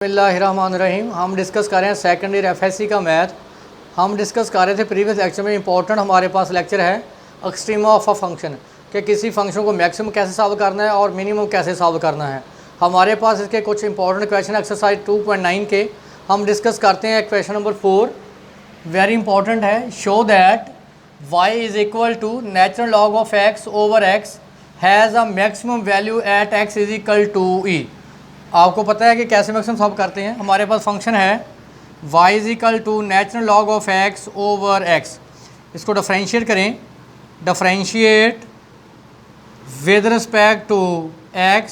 बिस्मिल्लाहिर्रहमानिर्रहीम। हम डिस्कस कर रहे हैं सेकेंड ईयर एफएससी का मैथ। हम डिस्कस कर रहे थे प्रीवियस लेक्चर में, इंपॉर्टेंट हमारे पास लेक्चर है एक्सट्रीमा ऑफ अ फंक्शन, कि किसी फंक्शन को मैक्सिमम कैसे सॉल्व करना है और मिनिमम कैसे सॉल्व करना है। हमारे पास इसके कुछ इंपॉर्टेंट क्वेश्चन एक्सरसाइज 2.9 के हम डिस्कस करते हैं। क्वेश्चन नंबर 4 वेरी इंपॉर्टेंट है। Show that y is equal to natural log of x over x has a maximum value at x is equal to e. आपको पता है कि कैसे मैक्सिमम सॉल्व करते हैं। हमारे पास फंक्शन है y is equal to natural log of x over x। इसको डिफरेंशिएट करें, differentiate with respect to x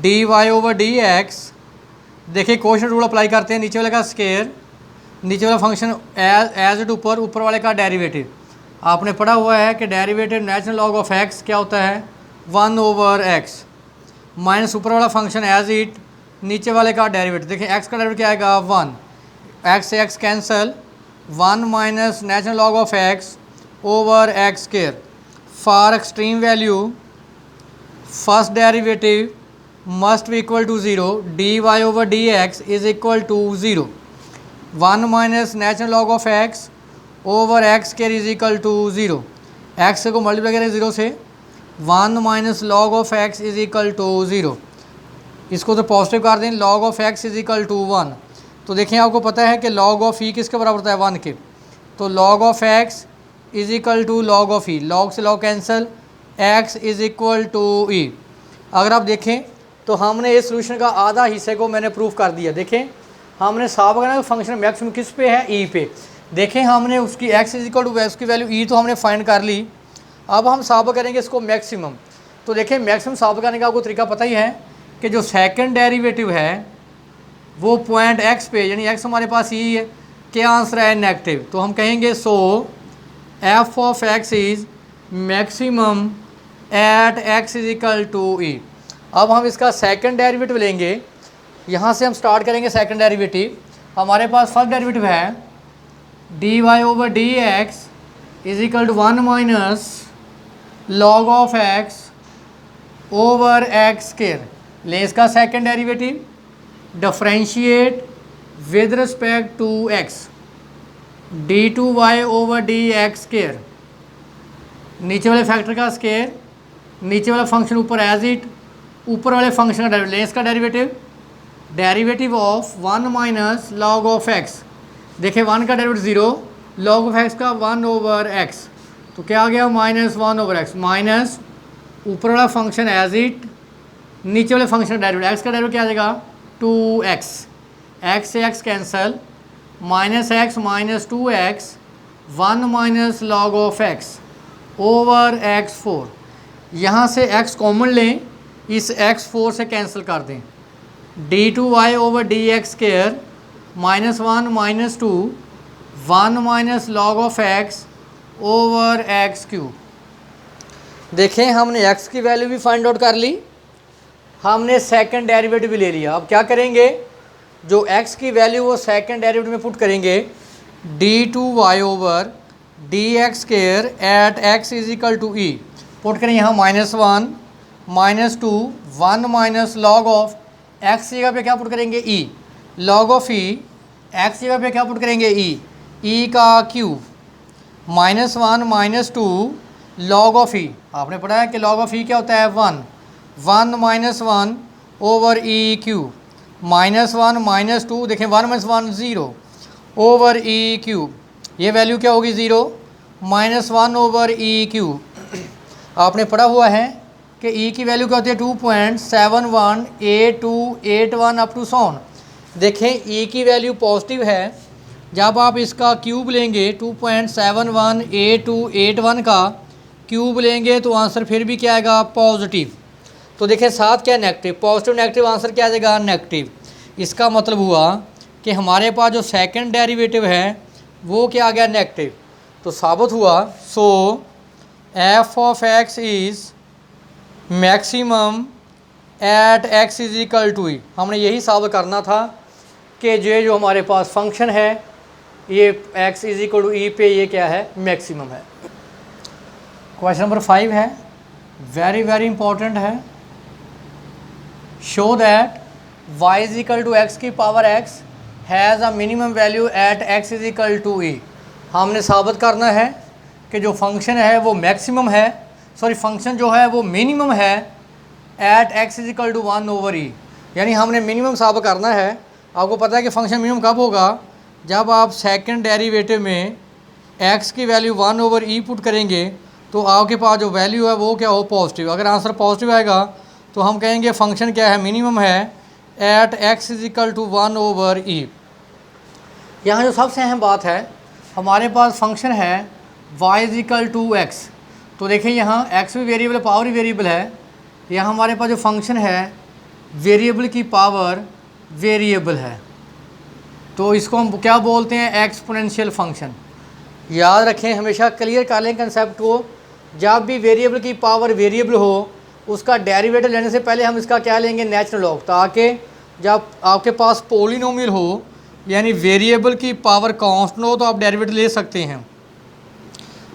dy over dx। देखिए क्वोशंट रूल अप्लाई करते हैं। नीचे वाले का स्केयर, नीचे वाला फंक्शन एज इट ऊपर, ऊपर वाले का डेरिवेटिव। आपने पढ़ा हुआ है कि derivative natural log of x क्या होता है, 1 ओवर x, माइनस ऊपर वाला फंक्शन एज इट, नीचे वाले का डेरिवेटिव। देखिए x का डेरिवेटिव क्या आएगा 1, x से x cancel, 1 minus natural log of x over x square. For extreme value first derivative must be equal to 0, dy over dx is equal to 0। 1 minus natural log of x over x square is equal to 0। x को multiply करें 0 से, 1 minus log of x is equal to 0। इसको तो positive कर दें, log of x is equal to 1। तो देखें आपको पता है कि लॉग ऑफ e किसके बराबर होता है, 1 के। तो log of x is equal to log of e, log से log cancel, x is equal to e। अगर आप देखें तो हमने इस सोल्यूशन का आधा हिस्से को मैंने प्रूफ कर दिया। देखें हमने सॉल्व करना फंक्शन मैक्सिमम किस पे है, e पे। देखें हमने उसकी x इज इक्वल टू उसकी वैल्यू e तो हमने फाइंड कर ली। अब हम सॉल्व करेंगे इसको मैक्सिमम। तो देखिए मैक्सिमम सॉल्व करने का आपको तरीका पता ही है कि जो सेकंड डेरिवेटिव है वो पॉइंट x पे, यानी x हमारे पास e है, क्या आंसर है नेगेटिव। तो हम कहेंगे so f of x is maximum at x is equal to e। अब हम इसका सेकंड डेरिवेटिव लेंगे। यहाँ से हम स्टार्ट करेंगे सेकंड डेरिवेटिव। हमारे पास फर्स्ट डेरिवेटिव है dy over dx is equal to 1 minus log of x over x square. ले इसका second derivative, differentiate with respect to x d2y over dx square. नीचे वाले फैक्टर का स्क्वायर, नीचे वाला फंक्शन ऊपर एज इट, ऊपर वाले फंक्शन का डेरिवेटिव। ले इसका derivative, derivative of 1 minus log of x। देखिए 1 का डेरिवेटिव 0, लॉग ऑफ x का 1 ओवर x, तो क्या आ गया माइनस 1 ओवर x, माइनस ऊपर वाला फंक्शन एज इट, नीचे वाले फंक्शन का डेरिवेटिव। x का डेरिवेटिव क्या आ जाएगा 2x, x से x cancel, minus x minus 2x, 1 minus log of x over x4। यहाँ से x कॉमन लें, इस x4 से कैंसिल कर दें, d2y over dx square minus 1 minus 2, 1 minus log of x over x cube. देखें हमने x की वैल्यू भी फाइंड आउट कर ली, हमने सेकंड डेरिवेटिव भी ले लिया। अब क्या करेंगे, जो x की वैल्यू वो सेकंड डेरिवेटिव में पुट करेंगे, d2y over dx square at x is equal to e। Put करें यहाँ minus 1 minus 2, 1 minus log of x जगह पे क्या पुट करेंगे e, log of e, x जगह पे क्या पुट करेंगे e का cube, minus 1 minus 2 log of e। आपने पढ़ा है कि लॉग ऑफ e क्या होता है 1 minus 1 over e cube, minus 1 minus 2, देखें 1 माइनस 1 0 ओवर e क्यूब। ये वैल्यू क्या होगी 0, माइनस 1 ओवर e क्यूब। आपने पढ़ा हुआ है कि e की वैल्यू क्या होती है 2.718281 अप टू सॉन। देखें e की वैल्यू पॉजिटिव है, जब आप इसका क्यूब लेंगे 2.718281 का क्यूब लेंगे तो आंसर फिर भी क्या आएगा पॉजिटिव। तो देखें साथ क्या नेगेटिव, पॉजिटिव नेगेटिव आंसर क्या आ जाएगा नेगेटिव। इसका मतलब हुआ कि हमारे पास जो सेकंड डेरिवेटिव है वो क्या आ गया नेगेटिव। तो साबित हुआ so f of x is maximum at x is equal to e. हमने यही साबित करना था कि जो हमारे पास फंक्शन है ये x इज इक्वल टू ई पे ये क्या है मैक्सिमम है। क्वेश्चन नंबर 5 है, वेरी इंपॉर्टेंट है। Show that y is equal to x की power x has a minimum value at x is equal to e. हमने साबित करना है कि जो फंक्शन है वो मैक्सिमम है, सॉरी फंक्शन जो है वो मिनिमम है at x is equal to 1 over e. यानी हमने मिनिमम साबित करना है। आपको पता है कि फंक्शन मिनिमम कब होगा, जब आप सेकंड डेरिवेटिव में x की वैल्यू 1 ओवर ई पुट करेंगे तो आपके पास जो वैल्यू है वो क्या हो, पॉजिटिव। अगर आंसर पॉजिटिव आएगा तो हम कहेंगे फंक्शन क्या है, मिनिमम है at x is equal to 1 over e. यहाँ जो सबसे अहम बात है, हमारे पास फंक्शन है y is equal to x. तो देखिए यहाँ x भी वेरिएबल है, पावर भी वेरिएबल है। यहाँ हमारे पास जो फंक्शन है वेरिएबल की पावर वेरिएबल है, तो इसको हम क्या बोलते हैं, एक्सपोनेंशियल फंक्शन। याद रखें, हमेशा क्लियर कर लें कंसेप्ट को। जब भी वेरिएबल की पावर वेरिएबल हो उसका डेरिवेटिव लेने से पहले हम इसका क्या लेंगे, नेचुरल लॉग, ताकि जब आपके पास पॉलिनोमियल हो यानी वेरिएबल की पावर कांस्टेंट हो तो आप डेरिवेटिव ले सकते हैं।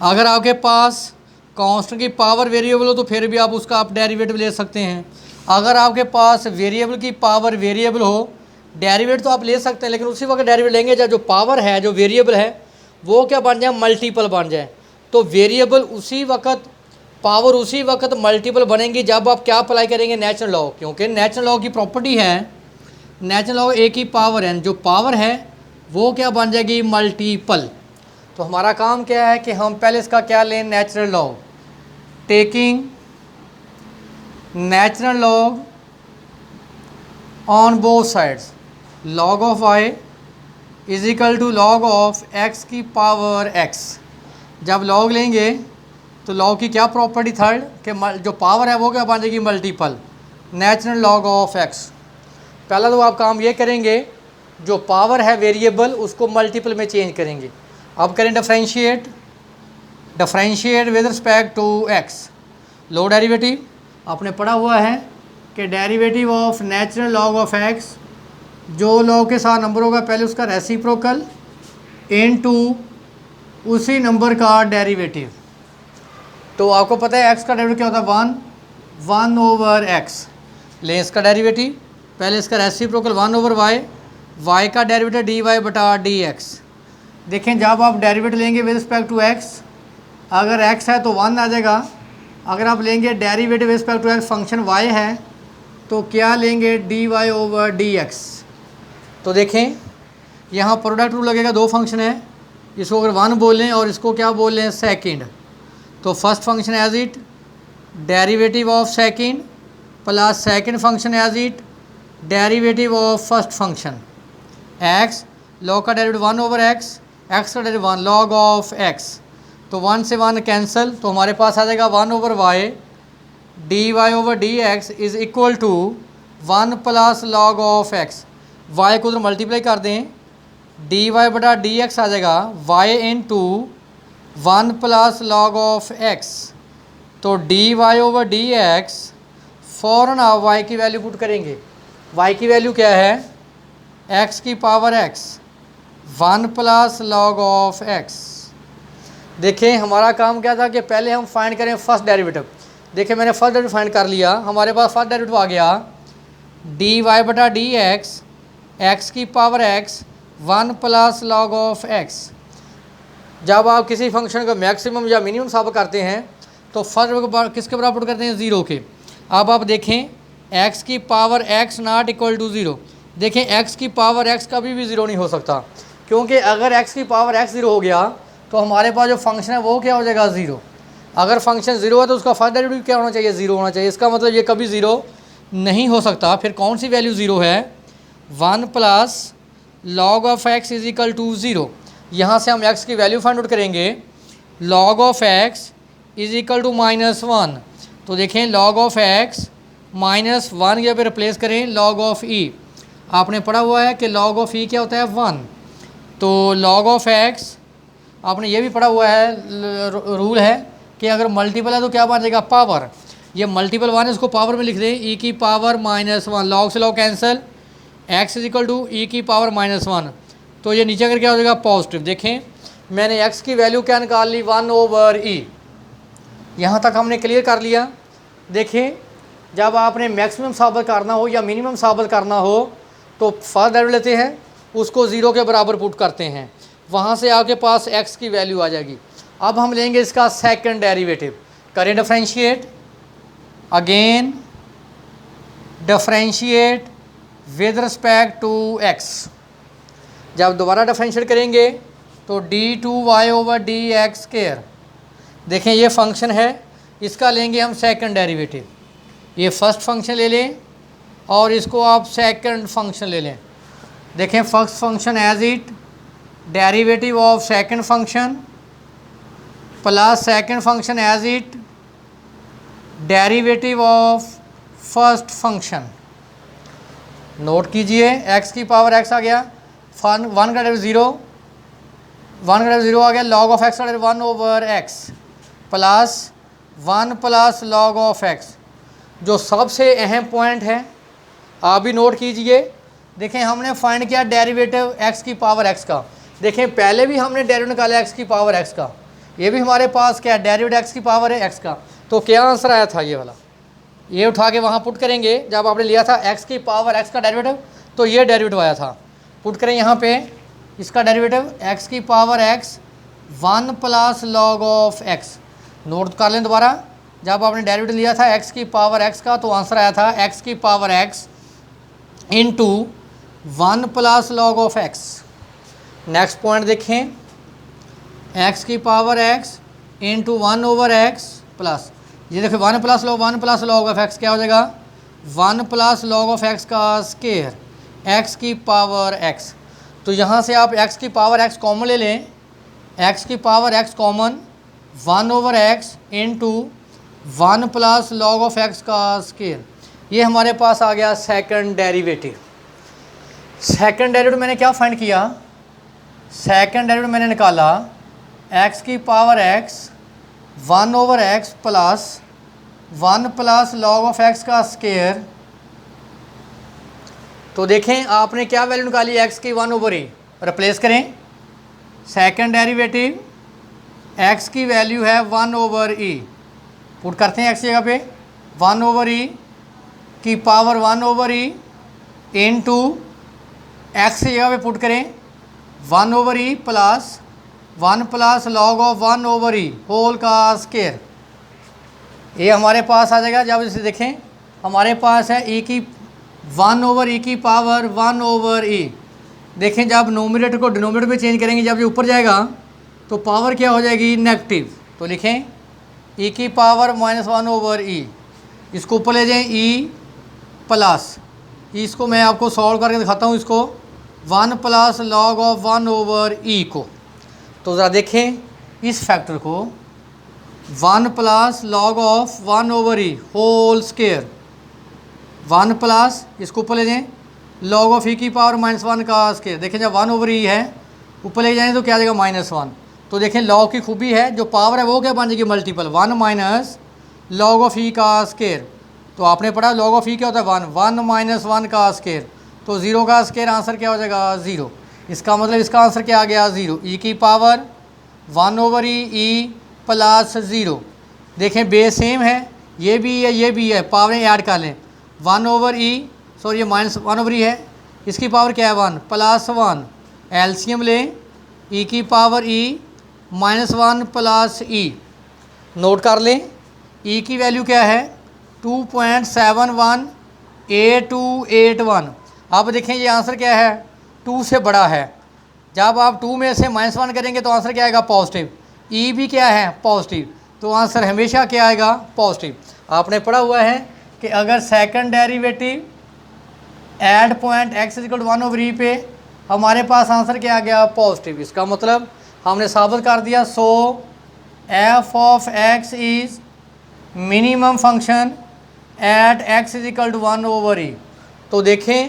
अगर आपके पास कांस्टेंट की पावर वेरिएबल हो तो फिर भी आप उसका आप डेरिवेटिव ले सकते हैं। अगर आपके पास वेरिएबल की पावर वेरिएबल हो, डेरिवेटिव तो आप ले सकते हैं लेकिन उसी वक्त डेरिवेटिव लेंगे जब जो पावर है, जो वेरिएबल है वो क्या बन जाए, मल्टीपल बन जाए। तो वेरिएबल उसी वक्त, पावर उसी वक्त मल्टीपल बनेंगी जब आप क्या अप्लाई करेंगे, नेचुरल लॉ। क्योंकि नेचुरल लॉ की प्रॉपर्टी है, नेचुरल लॉ ए की पावर एन, जो पावर है वो क्या बन जाएगी, मल्टीपल। तो हमारा काम क्या है कि हम पहले इसका क्या लें, natural log. Taking natural log on both sides, log of y is equal to log of x की पावर x। जब लॉग लेंगे तो लॉग की क्या प्रॉपर्टी, थर्ड, कि जो पावर है वो क्या बन जाएगी, multiple, natural log of x। पहला तो आप काम ये करेंगे, जो पावर है वेरिएबल उसको मल्टीपल में चेंज करेंगे। अब करें differentiate, differentiate with respect to x। लो डेरिवेटिव, आपने पढ़ा हुआ है कि derivative of natural log of x, जो लॉग के साथ नंबर होगा पहले उसका रेसिप्रोकल इनटू उसी नंबर का डेरिवेटिव। तो आपको पता है x का डेरिवेटिव क्या होता है, 1 ओवर x। लें इसका डेरिवेटिव, पहले इसका रेसिप्रोकल 1 ओवर y का डेरिवेटिव dy बटा dx। देखें जब आप डेरिवेटिव लेंगे विद रिस्पेक्ट टू x, अगर x है तो 1 आ जाएगा। अगर आप लेंगे derivative with respect to x, function y है तो क्या लेंगे, dy ओवर dx। तो देखें यहाँ प्रोडक्ट रूल लगेगा, दो फंक्शन है, इसको अगर 1 बोलें और इसको क्या बोल लें, सेकेंड। तो first function as it derivative of second plus second function as it derivative of first function. x log का डेरिवेटिव 1 ओवर x का डेरिवेटिव 1 लॉग ऑफ x। तो 1 से 1 कैंसिल, तो हमारे पास आ जाएगा 1 over y dy over dx is equal to 1 plus log of x। y को उधर मल्टीप्लाई कर दें, dy बटा dx आ जाएगा y into 1 plus log of x। तो dy ओवर dx फ़ौरन आप y की वैल्यू पुट करेंगे। y की वैल्यू क्या है, x की power x 1 plus log of x। देखें हमारा काम क्या था कि पहले हम फाइंड करें फर्स्ट डेरिवेटिव। देखिए मैंने फर्स्ट डेरिवेटिव फाइंड कर लिया, हमारे पास फर्स्ट डेरिवेटिव आ गया dy बटा dx x की power x 1 plus log of x। जब आप किसी फंक्शन का मैक्सिमम या मिनिमम साबित करते हैं तो फर्स्ट किसके बराबर पुट करते हैं, ज़ीरो के। अब आप देखें x की power x not equal to zero. देखें x की पावर x कभी भी ज़ीरो नहीं हो सकता, क्योंकि अगर x की पावर x ज़ीरो हो गया तो हमारे पास जो फंक्शन है वो क्या हो जाएगा, ज़ीरो। अगर फंक्शन ज़ीरो है तो उसका फर्स्ट डेरिवेटिव क्या होना चाहिए, ज़ीरो होना चाहिए। इसका मतलब ये कभी ज़ीरो नहीं हो सकता। फिर कौन सी वैल्यू ज़ीरो है, 1 plus log of x is equal to zero. यहाँ से हम x की वैल्यू फाइंड आउट करेंगे, log of x is equal to -1। तो देखें लॉग ऑफ x -1 या फिर रिप्लेस करें लॉग ऑफ e। आपने पढ़ा हुआ है कि लॉग ऑफ e क्या होता है, 1। तो लॉग ऑफ x आपने ये भी पढ़ा हुआ है, रूल है कि अगर मल्टीपल है तो क्या बन जाएगा, पावर। ये मल्टीपल 1 है, इसको पावर में लिख दें, e की पावर -1, लॉग से log cancel, x is equal to e की पावर -1। तो ये नीचे अगर क्या हो जाएगा, पॉजिटिव। देखें मैंने x की वैल्यू क्या निकाल ली, 1 ओवर e। यहाँ तक हमने क्लियर कर लिया। देखें जब आपने मैक्सिमम साबित करना हो या मिनिमम साबित करना हो तो फर्स्ट डेरिवेटिव लेते हैं, उसको 0 के बराबर पुट करते हैं, वहाँ से आपके पास x की वैल्यू आ जाएगी। अब हम लेंगे इसका सेकंड डेरिवेटिव, करें differentiate, again differentiate with respect to x। जब दोबारा डिफरेंशिएट करेंगे तो d2y/dx²। देखें ये फंक्शन है, इसका लेंगे हम सेकंड डेरिवेटिव। ये फर्स्ट फंक्शन ले लें और इसको आप सेकंड फंक्शन ले लें। देखें first function as it derivative of second function plus second function as it derivative of first function. Note कीजिए x की पावर x आ गया, 1 का डेरिवेटिव 0, 1 का डेरिवेटिव 0 आ गया, log ऑफ x का derivative 1/x plus 1 plus log of x। जो सबसे अहम पॉइंट है आप भी नोट कीजिए। देखें हमने फाइंड किया डेरिवेटिव x की पावर x का। देखें पहले भी हमने डेरिवेटिव निकाला x की पावर x का, ये भी हमारे पास क्या है, डेरिवेटिव x की पावर है x का। तो क्या आंसर आया था ये वाला, ये उठा के वहाँ पुट करेंगे। जब आपने लिया था x की पावर x का डेरिवेटिव तो ये डेरिवेटिव आया था, पुट करें यहाँ पे इसका डेरिवेटिव x की power x 1 plus log of x। Note कर लें दोबारा, जब आपने डेरिवेटिव लिया था x की पावर x का तो आंसर आया था x की power x into 1 plus log of x। Next point देखें, x की power x into 1/x plus, ये देखिए 1 प्लस log ऑफ x क्या हो जाएगा, 1 प्लस log ऑफ x का स्क्वायर x की पावर x। तो यहाँ से आप x की पावर x कॉमन ले लें, x की power x common 1/x into 1 plus log of x का स्क्वायर। ये हमारे पास आ गया सेकंड डेरिवेटिव। सेकंड डेरिवेटिव मैंने क्या फाइंड किया, सेकंड डेरिवेटिव मैंने निकाला x की power x 1/x plus 1 plus log of x का स्क्वायर। तो देखें आपने क्या वैल्यू निकाली x की 1/e, रिप्लेस करें सेकंड डेरिवेटिव x की वैल्यू है 1/e, पुट करते हैं x की जगह पे 1/e की पावर 1/e इंटू x की जगह पे पुट करें 1/e plus 1 plus log of 1/e whole का स्क्वायर। ये हमारे पास आ जाएगा। जब इसे देखें हमारे पास है e की 1/e की पावर 1/e। देखें जब नोमिनेटर को डिनोमिनेटर में चेंज करेंगे, जब ये ऊपर जाएगा तो पावर क्या हो जाएगी, नेगेटिव। तो लिखें e की पावर -1/e, इसको ऊपर ले जाएं e प्लस, इसको मैं आपको सॉल्व करके दिखाता हूँ, इसको 1 प्लस log ऑफ 1/e को। तो ज़रा देखें इस फैक्टर को 1 plus log of 1/e whole square, 1 plus इसको ऊपर ले जाएं log ऑफ e की पावर -1 का स्क्वायर। देखें जब 1/e है ऊपर ले जाएं तो क्या आ जाएगा -1। तो देखें log की खूबी है, जो पावर है वो क्या बन जाएगी, multiple 1 minus log of e का स्क्वायर। तो आपने पढ़ा log ऑफ e क्या होता है 1 माइनस 1 का स्क्वायर, तो 0 का स्क्वायर आंसर क्या हो जाएगा 0। इसका मतलब इसका आंसर क्या आ गया 0, e की पावर 1/e प्लस 0। देखें बेस सेम है, ये भी है ये भी है, पावरें ऐड कर लें 1/e, सॉरी ये -1/e है, इसकी पावर क्या है 1 प्लस 1, एलसीएम लें e की power e -1 plus e। Note कर लें e की वैल्यू क्या है 2.718281। अब देखें ये आंसर क्या है 2 से बड़ा है। जब आप 2 में से -1 करेंगे तो आंसर क्या आएगा पॉजिटिव, e भी क्या है पॉजिटिव, तो आंसर हमेशा क्या आएगा पॉजिटिव। आपने पढ़ा हुआ है कि अगर second derivative eight point x = 1/e पे हमारे पास आंसर क्या आ गया पॉजिटिव, इसका मतलब हमने साबित कर दिया। सो f of x is minimum function at x = 1/e। तो देखें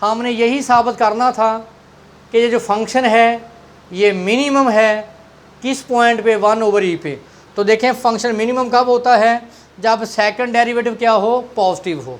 हमने यही साबित करना था कि ये जो फंक्शन है ये मिनिमम है किस पॉइंट पे 1/e पे। तो देखें फंक्शन मिनिमम कब होता है, जब सेकंड डेरिवेटिव क्या हो पॉजिटिव हो।